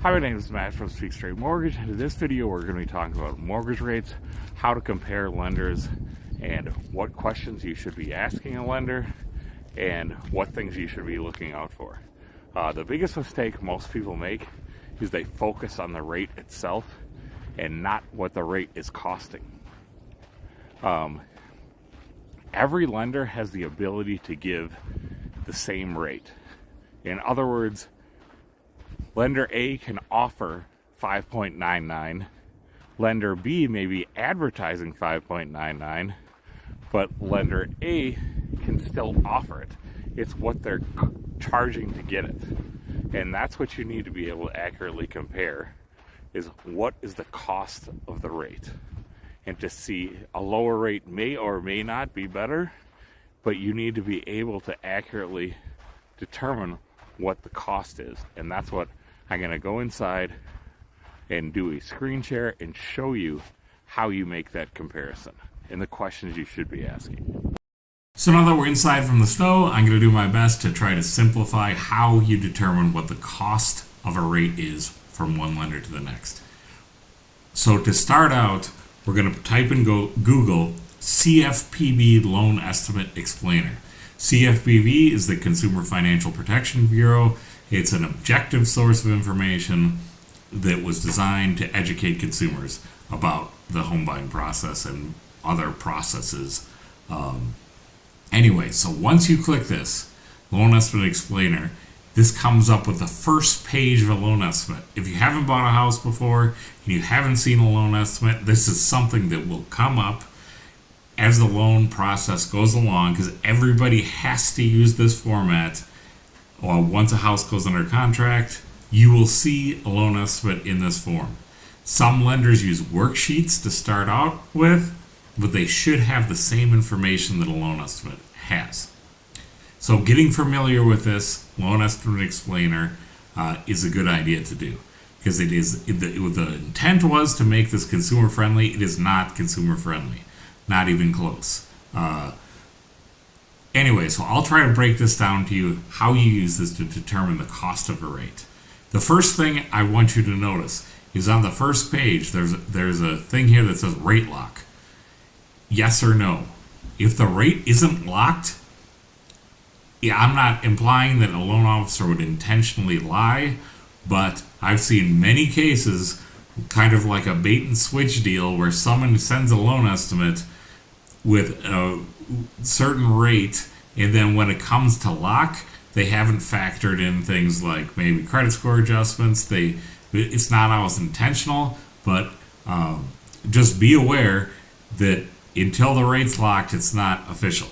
Hi, my name is Matt from Speak Straight Mortgage, and in this video we're going to be talking about mortgage rates, how to compare lenders, and what questions you should be asking a lender, and what things you should be looking out for. The biggest mistake most people make is they focus on the rate itself and not what the rate is costing. Every lender has the ability to give the same rate. In other words, lender A can offer 5.99. Lender B may be advertising 5.99, but lender A can still offer it. It's what they're charging to get it. And that's what you need to be able to accurately compare, is what is the cost of the rate. And to see a lower rate may or may not be better, but you need to be able to accurately determine what the cost is. And that's what I'm going to go inside and do a screen share and show you how you make that comparison and the questions you should be asking. So now that we're inside from the snow, I'm going to do my best to try to simplify how you determine what the cost of a rate is from one lender to the next. So to start out, we're going to type in Google CFPB Loan Estimate Explainer. CFPB is the Consumer Financial Protection Bureau. It's an objective source of information that was designed to educate consumers about the home buying process and other processes. Anyway, so once you click this, Loan Estimate Explainer, this comes up with the first page of a loan estimate. If you haven't bought a house before and you haven't seen a loan estimate, this is something that will come up as the loan process goes along, because everybody has to use this format. Once a house goes under contract, you will see a loan estimate in this form. Some lenders use worksheets to start out with, but they should have the same information that a loan estimate has. So getting familiar with this Loan Estimate Explainer is a good idea to do, because the intent was to make this consumer friendly. It is not consumer friendly, not even close. Anyway, so I'll try to break this down to you, how you use this to determine the cost of a rate. The first thing I want you to notice is on the first page, there's a thing here that says rate lock. Yes or no. If the rate isn't locked, I'm not implying that a loan officer would intentionally lie, but I've seen many cases, kind of like a bait and switch deal, where someone sends a loan estimate with a certain rate, and then when it comes to lock, they haven't factored in things like maybe credit score adjustments. It's not always intentional, but just be aware that until the rate's locked, it's not official.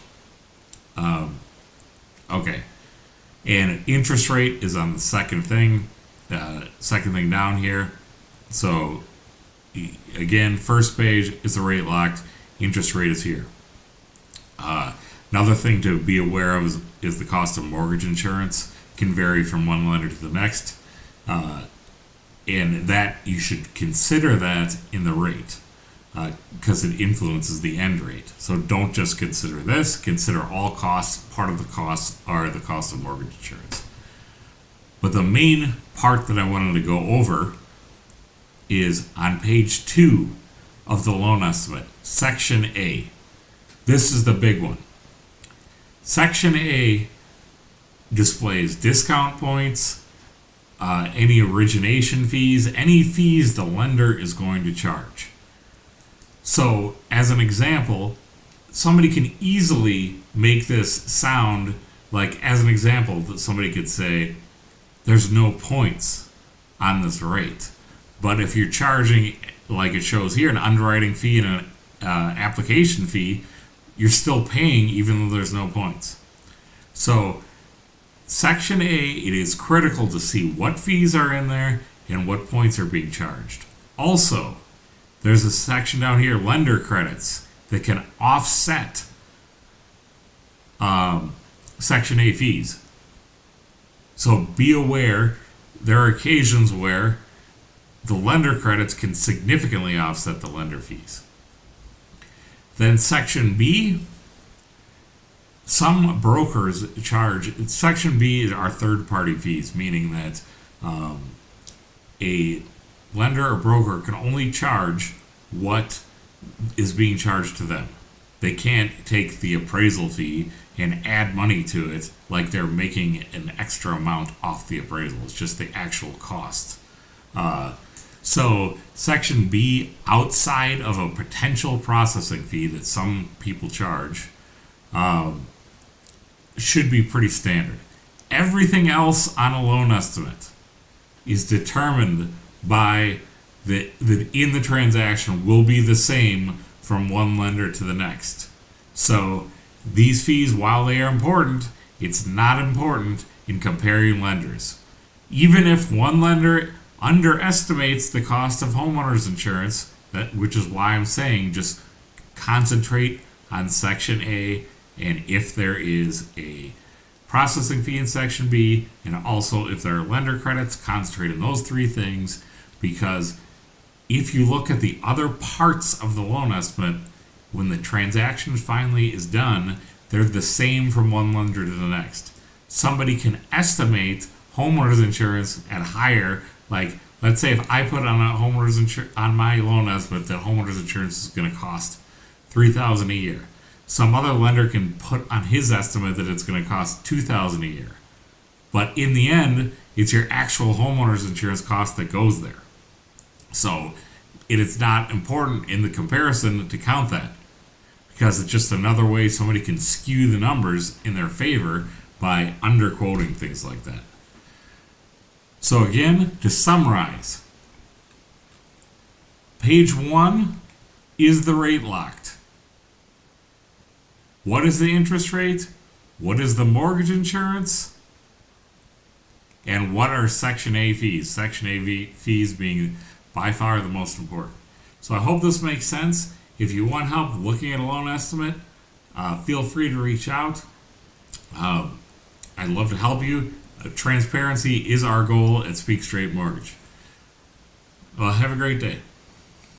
Okay, and interest rate is on the second thing down here. So again, first page is the rate locked, interest rate is here. Another thing to be aware of is the cost of mortgage insurance can vary from one lender to the next, and that you should consider that in the rate, because it influences the end rate. So don't just consider this, consider all costs. Part of the costs are the cost of mortgage insurance. But the main part that I wanted to go over is on page 2 of the loan estimate, section A. This is the big one. Section A displays discount points, any origination fees, any fees the lender is going to charge. So, as an example, somebody can easily make this sound like, as an example, that somebody could say, there's no points on this rate. But if you're charging, like it shows here, an underwriting fee and an application fee, you're still paying even though there's no points. So, Section A, it is critical to see what fees are in there and what points are being charged. Also, there's a section down here, lender credits, that can offset Section A fees. So be aware, there are occasions where the lender credits can significantly offset the lender fees. Then Section B, some brokers charge, Section B are third-party fees, meaning that a lender or broker can only charge what is being charged to them. They can't take the appraisal fee and add money to it like they're making an extra amount off the appraisal. It's just the actual cost. So Section B, outside of a potential processing fee that some people charge, should be pretty standard. Everything else on a loan estimate is determined by that in the transaction will be the same from one lender to the next. So these fees, while they are important, it's not important in comparing lenders. Even if one lender underestimates the cost of homeowners insurance, which is why I'm saying just concentrate on Section A, and if there is a processing fee in Section B, and also if there are lender credits, concentrate on those three things, because if you look at the other parts of the loan estimate, when the transaction finally is done, they're the same from one lender to the next. Somebody can estimate homeowners insurance at higher, like let's say if I put on a on my loan estimate that homeowners insurance is going to cost $3,000 a year. Some other lender can put on his estimate that it's going to cost $2,000 a year. But in the end, it's your actual homeowners insurance cost that goes there. So it is not important in the comparison to count that, because it's just another way somebody can skew the numbers in their favor by underquoting things like that. So again, to summarize, page 1 is the rate locked. What is the interest rate? What is the mortgage insurance? And what are Section A fees? Section A fees being by far the most important. So I hope this makes sense. If you want help looking at a loan estimate, feel free to reach out. I'd love to help you. Transparency is our goal at Speak Straight Mortgage. Well, have a great day.